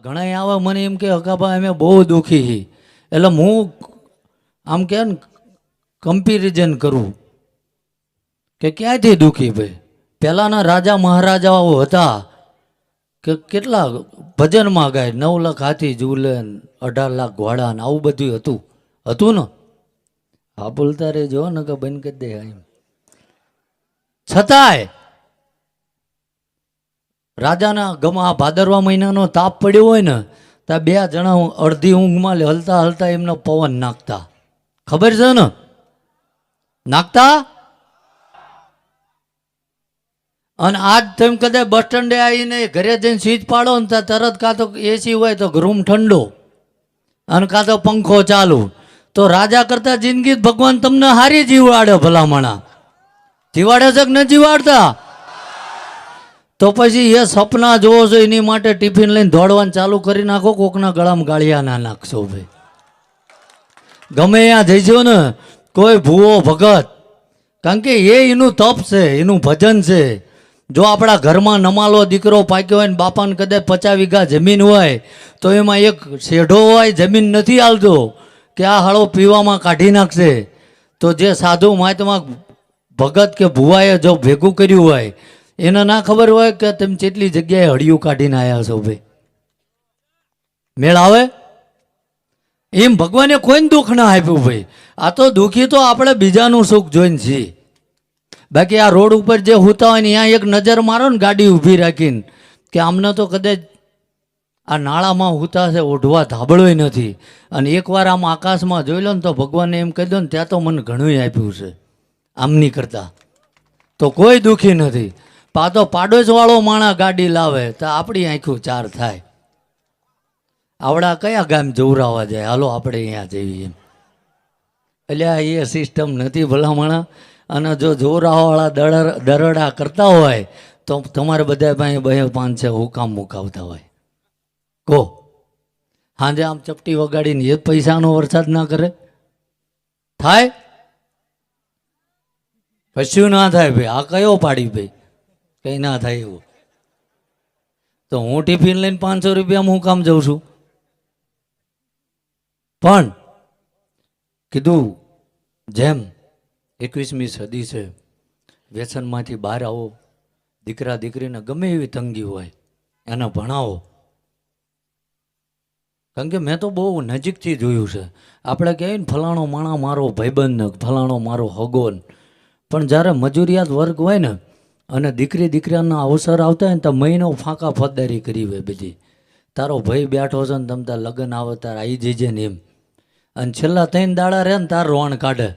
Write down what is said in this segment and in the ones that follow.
ઘણા આવે મને એમ કે હકાભાઈ અમે બહુ દુઃખી છીએ, એટલે હું આમ કે ને કમ્પેરિઝન કરું કે ક્યાંયથી દુઃખી ભાઈ. પહેલાંના રાજા મહારાજાઓ હતા કે કેટલા ભજનમાં ગાય, 9 લાખ હાથી ઝૂલે, 18 લાખ ઘોડા ને આવું બધું હતું હતું ને. હા બોલતા રહેજો ને કે બંધ કરી દે એમ. છતાંય રાજાના ગમા ભાદરવા મહિનાનો તાપ પડ્યો હોય ને ત્યાં 2 જણા અડધી ઊંઘમાં હલતા હલતા એમનો પવન નાખતા. ખબર છે ને? નાખતા. અને આજ તમે કદાચ બસ સ્ટેન્ડે આવીને ઘરે જઈને સ્વિચ પાડો ને ત્યાં તરત કાં તો એસી હોય તો રૂમ ઠંડો અને કાં તો પંખો ચાલુ. તો રાજા કરતા જિંદગી ભગવાન તમને હારી જીવાડે. ભલામણા જીવાડે છે કે ન જીવાડતા? તો પછી એ સપના જોવો છો એની માટે ટિફિન લઈને દોડવાનું ચાલુ કરી નાખો, કોકના ગળામાં ગાળિયા ના નાખશો ભાઈ. ગમે ત્યાં જઈશો ને કોઈ ભૂવો ભગત, કારણ કે એ એનું તપ છે, એનું ભજન છે. જો આપણા ઘરમાં નમાલો દીકરો પાક્યો હોય ને બાપાને કદાચ 50 વીઘા જમીન હોય તો એમાં એક શેઢો હોય જમીન નથી હાલતો કે આ હાળો પીવામાં કાઢી નાખશે, તો જે સાધુ મહાત્મા ભગત કે ભુવાએ જો ભેગું કર્યું હોય એને ના ખબર હોય કે તમે કેટલી જગ્યાએ હળિયું કાઢીને આવ્યા છો ભાઈ. મેળ આવે એમ ભગવાને કોઈને દુઃખ ના આપ્યું ભાઈ. આ તો દુઃખી તો આપણે બીજાનું સુખ જોઈને છીએ. બાકી આ રોડ ઉપર જે હોતા હોય ને ત્યાં એક નજર મારો ને ગાડી ઊભી રાખીને કે આમને તો કદાચ આ નાળામાં હોતા છે ઓઢવા ધાબળોય નથી, અને એકવાર આમ આકાશમાં જોઈ લો ને તો ભગવાને એમ કહી દો ને ત્યાં તો મને ઘણું આપ્યું છે આમની કરતા. તો કોઈ દુઃખી નથી. પાછો પાડોશવાળો માણા ગાડી લાવે તો આપણી આંખું 4 થાય. આવડા કયા ગામ જોવરાવા જાય, હાલો આપણે અહીંયા જઈએ. એટલે એ સિસ્ટમ નથી ભલામણા. અને જો જોરાવાળા દરડા કરતા હોય તો તમારે બધા પાસે 2-5 હુકામ મુકાવતા હોય. કહો હાજે આમ ચપટી વગાડીને એ પૈસાનો વરસાદ ના કરે? થાય? કશું ના થાય ભાઈ. આ કયો પાડી ભાઈ? કંઈ ના થાય એવું. તો હું ટિફિન લઈને 500 રૂપિયામાં હું કામ જાઉં છું? પણ કીધું જેમ 21મી સદી છે, વ્યસનમાંથી બહાર આવો. દીકરા દીકરીને ગમે એવી તંગી હોય એને ભણાવો. કારણ કે મેં તો બહુ નજીકથી જોયું છે. આપણે કહીએ ને ફલાણો માણા મારો ભાઈબંધ, ફલાણો મારો હગોન, પણ જ્યારે મજૂરિયાત વર્ગ હોય ને અને દીકરી દીકરાના અવસર આવતા હોય ને તો મહિનો ફાંકા ફોજદારી કરી હોય બધી. તારો ભાઈ બેઠો છે ને તમે તાર લગ્ન આવે તાર આવી જજે ને એમ. અને છેલ્લા 3 દાડા રહે ને તાર રોણ કાઢે.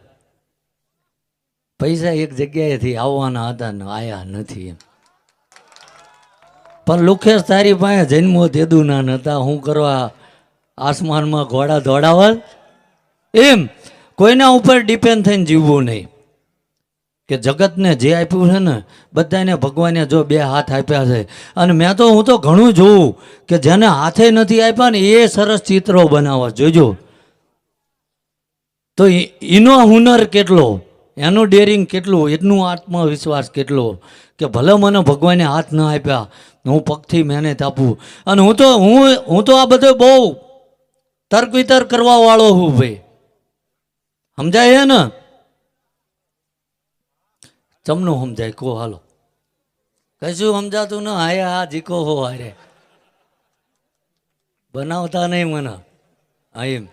પૈસા એક જગ્યાએથી આવવાના હતા ને આયા નથી એમ. પણ લુખેશ તારી પાસે જન્મો તેદું ના નતા, હું કરવા આસમાનમાં ઘોડા દોડાવવા એમ. કોઈના ઉપર ડિપેન્ડ થઈને જીવવું નહીં. કે જગતને જે આપ્યું છે ને બધાને ભગવાને જો 2 હાથ આપ્યા છે. અને હું તો ઘણું જોઉં કે જેને હાથે નથી આપ્યા ને એ સરસ ચિત્રો બનાવવા જોજો. તો એનો હુનર કેટલો, એનું ડેરિંગ કેટલું, એનું આત્મવિશ્વાસ કેટલો કે ભલે મને ભગવાને હાથ ન આપ્યા, હું પગથી મહેનત આપું. અને હું તો આ બધો બહુ તર્ક વિતર્ક કરવા વાળો હું ભાઈ. સમજાય ને? ચમનું સમજાય કહો હાલો. કશું સમજાતું ન હાયા હા જીકો હો હારે બનાવતા નહીં મને. હા એમ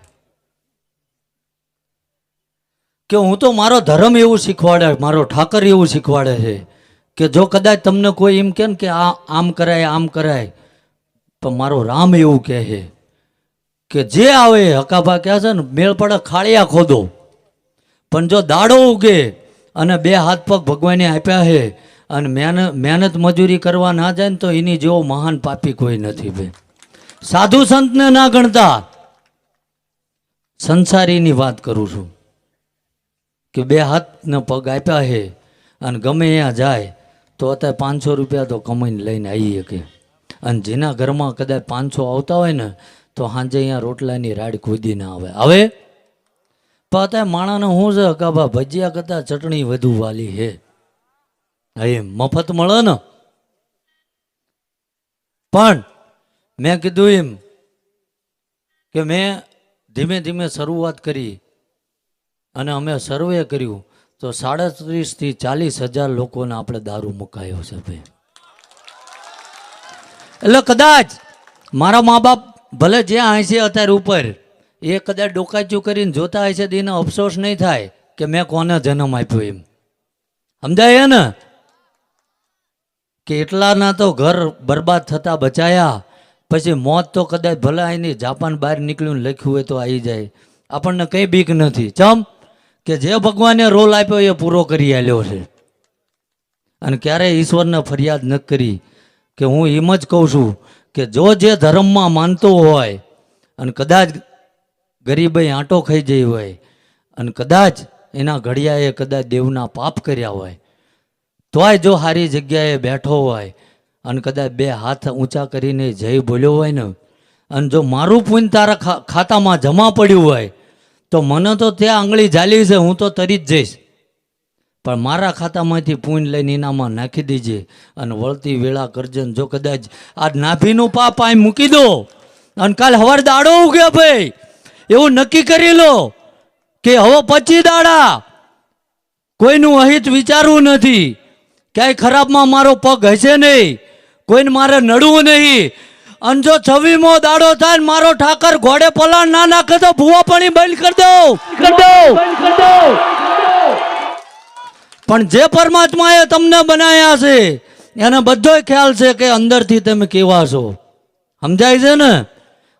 કે હું તો મારો ધર્મ એવું શીખવાડે, મારો ઠાકર એવું શીખવાડે છે કે જો કદાચ તમને કોઈ એમ કે ને કે આમ કરાય આમ કરાય, તો મારો રામ એવું કહે છે કે જે આવે હકાભા કહે છે ને મેળ પડે ખાળિયા ખોદો, પણ જો દાડો ઉગે અને 2 હાથ પગ ભગવાને આપ્યા છે અને મહેનત મજૂરી કરવા ના જાય ને તો એની જેવો મહાન પાપી કોઈ નથી ભાઈ. સાધુ સંતને ના ગણતા, સંસારીની વાત કરું છું કે 2 હાથને પગ આપ્યા છે અને ગમે ત્યાં જાય તો અત્યારે 500 રૂપિયા તો કમાઈને લઈને આવી શકે. અને જેના ઘરમાં કદાચ 500 આવતા હોય ને તો સાંજે અહીંયા રોટલાની રાડ ખોદી ના આવે. હવે પણ અત્યારે માણાને શું છે હકાભા, ભજીયા કરતાં ચટણી વધુ વાલી છે. એમ મફત મળે ને. પણ મેં કીધું એમ કે મેં ધીમે ધીમે શરૂઆત કરી અને અમે સર્વે કર્યું તો 37 થી 40,000 લોકોને આપણે દારૂ મુકાયો છે ભાઈ. એટલે કદાચ મારા મા બાપ ભલે જ્યાં હશે અત્યારે ઉપર, એ કદાચ ડોકાચ્યું કરીને જોતા હશે તો એને અફસોસ નહીં થાય કે મેં કોને જન્મ આપ્યો એમ. સમજાય ને કે એટલાના તો ઘર બરબાદ થતા બચાયા, પછી મોત તો કદાચ ભલે આની જાપાન બહાર નીકળ્યું લખ્યું હોય તો આવી જાય. આપણને કંઈ બીક નથી. ચમ કે જે ભગવાને રોલ આપ્યો એ પૂરો કરી આલ્યો છે. અને ક્યારેય ઈશ્વરને ફરિયાદ ન કરી. કે હું એમ જ કહું છું કે જો જે ધર્મમાં માનતો હોય અને કદાચ ગરીબાઈ આંટો ખાઈ જઈ હોય અને કદાચ એના ઘડિયાએ કદાચ દેવના પાપ કર્યા હોય, તોય જો સારી જગ્યાએ બેઠો હોય અને કદાચ 2 હાથ ઊંચા કરીને જય બોલ્યો હોય ને, અને જો મારું પુણ્ય તારા ખાતામાં જમા પડ્યું હોય તો મને તો ત્યાં આંગળી ઝાલી છે, હું તો તરી જ જઈશ. પણ મારા ખાતામાંથી પુણ્ય લઈને એનામાં નાખી દેજે અને વળતી વેળા કરજન. જો કદાચ આ નાભીનું પાપ અહીં મૂકી દો અને કાલ હવાર દાડો ઉગ્યો ભાઈ, એવું નક્કી કરી લો કે હવે 25 દાડા કોઈનું અહિત વિચારવું નથી, ક્યાંય ખરાબમાં મારો પગ હશે નહીં, કોઈને મારે નડવું નહીં. અને જો 26મો દાડો થાય ને મારો ઠાકર ઘોડે પલાણ ના નાખે તો ભૂવા પાણી બંધ કરી દો. પણ જે પરમાત્માએ તમને બનાવ્યા છે એને બધો ખ્યાલ છે કે અંદરથી તમે કેવા છો. સમજાય છે ને?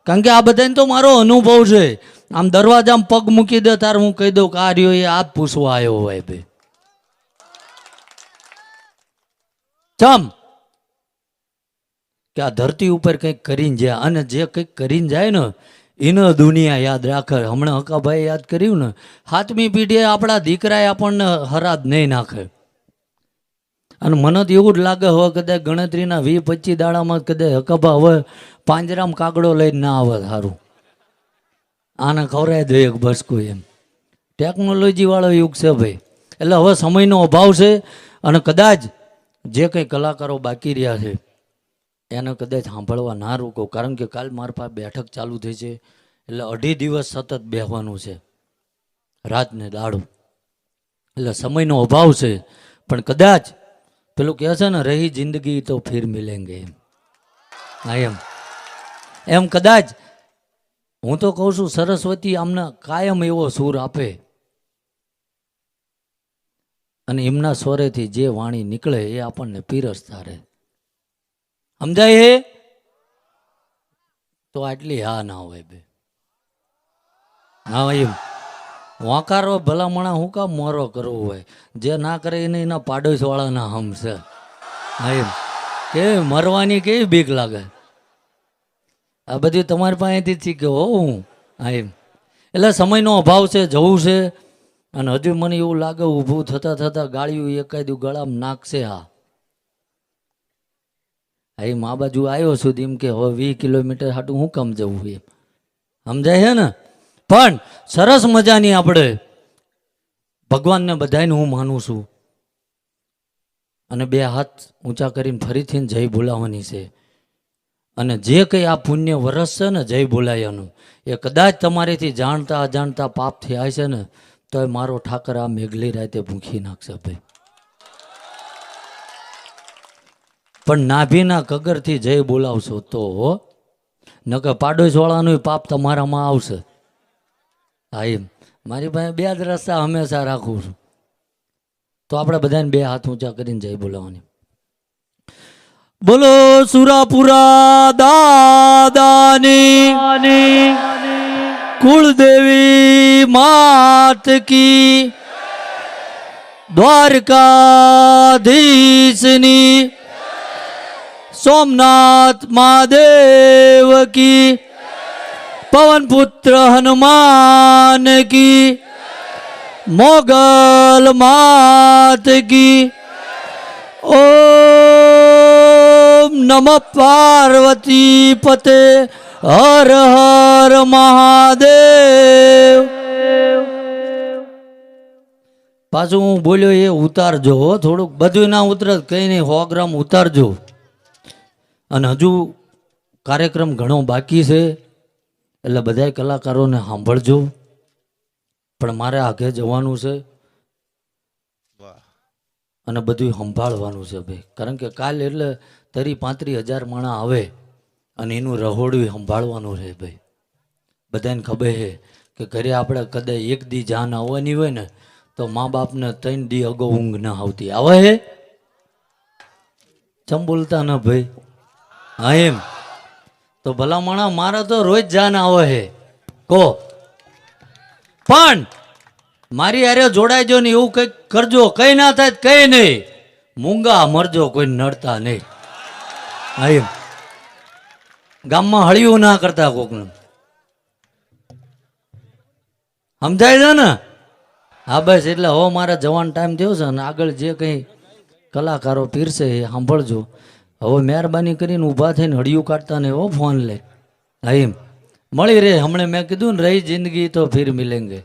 કારણ કે આ બધાને તો મારો અનુભવ છે. આમ દરવાજામાં પગ મૂકી દે તાર હું કહી દઉં કે આ રહ્યો એ આ પૂછવા આવ્યો હોય ભાઈ. ચમ કે આ ધરતી ઉપર કંઈક કરીને જાય, અને જે કંઈક કરીને જાય ને એને દુનિયા યાદ રાખે. હમણાં હકાભાઈ યાદ કર્યું ને, 7મી પેઢીએ આપણા દીકરાએ આપણને હરાજ નહીં નાખે. અને મને તો એવું જ લાગે હવે કદાચ ગણતરીના 20-25 દાડામાં કદાચ હકાભા હવે પાંજરામાં કાગડો લઈને ના આવે સારું, આને ખવડાવી દો એક બસકું એમ. ટેકનોલોજી વાળો યુગ છે ભાઈ. એટલે હવે સમયનો અભાવ છે અને કદાચ જે કંઈ કલાકારો બાકી રહ્યા છે એને કદાચ સાંભળવા ના રોકો. કારણ કે કાલ મારા પાસે બેઠક ચાલુ થઈ છે, એટલે 2.5 દિવસ સતત બેસવાનું છે, રાત ને દાડો. એટલે સમયનો અભાવ છે. પણ કદાચ પેલું કહે છે ને, રહી જિંદગી તો ફિર મિલેંગે એમ. હા એમ કદાચ હું તો કહું છું સરસ્વતી આમને કાયમ એવો સૂર આપે અને એમના સ્વરેથી જે વાણી નીકળે એ આપણને પીરસતા રહે. સમજાય હે? તો આટલી હા ના હોય બે. હા એમ વાંકારો ભલામણા હું કામ મોરો કરવો હોય, જે ના કરે એને એના પાડોશ વાળાના હમ છે. હા એમ કે મરવાની કેવી બીક લાગે. આ બધી તમારી પાસેથી શીખ્યો હો હું. હા એમ એટલે સમયનો અભાવ છે, જવું છે. અને હજુ મને એવું લાગે ઊભું થતાં થતાં ગાળિયું એકાદું ગળામાં નાખશે. હા એમ આ બાજુ આવ્યો છું એમ કે હવે 20 કિલોમીટર હાટું હું કામ જવું એમ. સમજાય છે ને? પણ સરસ મજાની આપણે ભગવાનને બધાને હું માનું છું. અને 2 હાથ ઊંચા કરીને ફરીથી જય બોલાવવાની છે. અને જે કંઈ આ પુણ્ય વરસ છે ને જય બોલાયાનું, એ કદાચ તમારેથી જાણતા અજાણતા પાપ થયા છે ને તો એ મારો ઠાકર આ મેઘલી રાતે ભૂખી નાખશે ભાઈ. પણ નાભીના કગરથી જય બોલાવશો તો નકર પાડોશ વાળાનું પાપ તમારામાં આવશે. હા એમ મારી પાસે 2 જ રસ્તા હંમેશા રાખું છું. તો આપણે બધાને 2 હાથ ઊંચા કરીને જય બોલાવવાની. બોલો સુરાપુરા દાદાની કુળદેવી માત કી, દ્વારકાધીશની, સોમનાથ મહાદેવ કી, પવન પુત્ર હનુમાન કી, મોગલ માત કી. ઓમ નમઃ પાર્વતી પતે હર હર મહાદેવ. પાછું હું બોલ્યો એ ઉતારજો થોડુંક, બધું ના ઉતરે કઈ નહીં, 100 ગ્રામ ઉતારજો. અને હજુ કાર્યક્રમ ઘણો બાકી છે, એટલે બધાય કલાકારોને સાંભળજો. પણ મારે આગે જવાનું છે અને બધું સંભાળવાનું છે ભાઈ. કારણ કે કાલ એટલે 30-35 હજાર માણસ આવે અને એનું રહોડું સંભાળવાનું છે ભાઈ. બધાને ખબર છે કે ઘરે આપણે કદાચ એક દી જાન આવવાની હોય ને તો મા બાપને 3 દી અગાઉ ઊંઘ ના આવતી. આવે હે ચમ બોલતા ન ભાઈ? હા એમ તો ભલા માણા મારે તો રોજ જાન આવે છે કો, પણ મારી હારે જોડાઈજો ને એવું કંઈક કરજો. કઈ ના થાય કઈ નહીં, મૂંગા મરજો, કોઈ નડતા નહીં. હા એમ ગામમાં હળિયું ના કરતા કોકનું, સમજાય છે ને? હા બસ એટલે હવે મારે જવાનો ટાઈમ થયો છે અને આગળ જે કંઈ કલાકારો પીરશે એ સાંભળજો. હવે મહેરબાની કરીને ઊભા થઈને હળિયું કાઢતા ને એવો ફોન લે. હા એમ મળી રહે. હમણાં મેં કીધું ને રહી જિંદગી તો ફિર મિલેંગે.